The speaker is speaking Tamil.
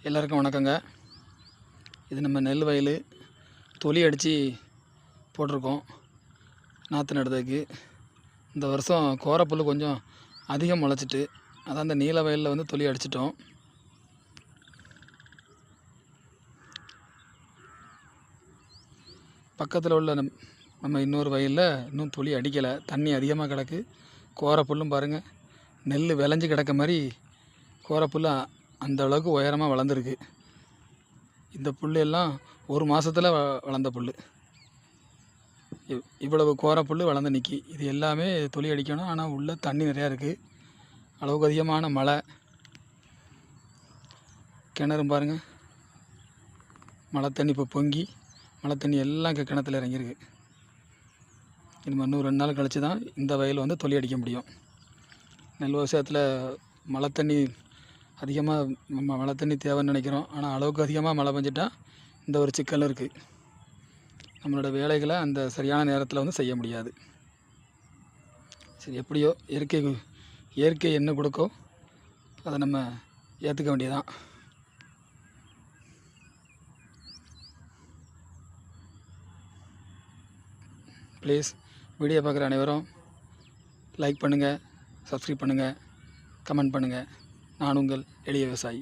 எல்லாருக்கும் வணக்கங்க. இது நம்ம நெல் வயல் தொலி அடித்து போட்டிருக்கோம் நாற்று நடுறதுக்கு. இந்த வருஷம் கோரப்புல் கொஞ்சம் அதிகம் முளைச்சிட்டு, அதான் அந்த நீல வயலில் வந்து தொலி அடிச்சிட்டோம். பக்கத்தில் உள்ள நம்ம இன்னொரு வயலில் இன்னும் தொலி அடிக்கலை, தண்ணி அதிகமாக கிடக்கு. கோரப்புல்லும் பாருங்கள், நெல் விளைஞ்சி கிடக்க மாதிரி கோரப்புல் அந்த அளவுக்கு உயரமாக வளர்ந்துருக்கு. இந்த புல் எல்லாம் ஒரு மாதத்தில் வளர்ந்த புல். இவ்வளவு கோரப்புல் வளர்ந்து நிற்கி. இது எல்லாமே தொலி அடிக்கணும். ஆனால் உள்ள தண்ணி நிறையா இருக்குது. அளவுக்கு அதிகமான மழை. கிணறும் பாருங்கள், மழை தண்ணி இப்போ பொங்கி மழை தண்ணி எல்லாம் கிணத்துல இறங்கியிருக்கு. இனிமேல் இன்னும் 2 நாள் கழித்து தான் இந்த வயல் வந்து தொலி அடிக்க முடியும். நெல் விவசாயத்தில் மழை தண்ணி அதிகமாக மழை தண்ணி தேவைன்னு நினைக்கிறோம். ஆனால் அளவுக்கு அதிகமாக மழை பெஞ்சிட்டா இந்த ஒரு சிக்கல் இருக்குது. நம்மளோட வேலைகளை அந்த சரியான நேரத்தில் வந்து செய்ய முடியாது. சரி, எப்படியோ இயற்கை என்ன கொடுக்கோ அதை நம்ம ஏற்றுக்க வேண்டியதான். ப்ளீஸ் வீடியோ பார்க்குற அனைவரும் லைக் பண்ணுங்கள், சப்ஸ்கிரைப் பண்ணுங்கள், கமெண்ட் பண்ணுங்கள். நான் உங்கள் எளிய விவசாயி.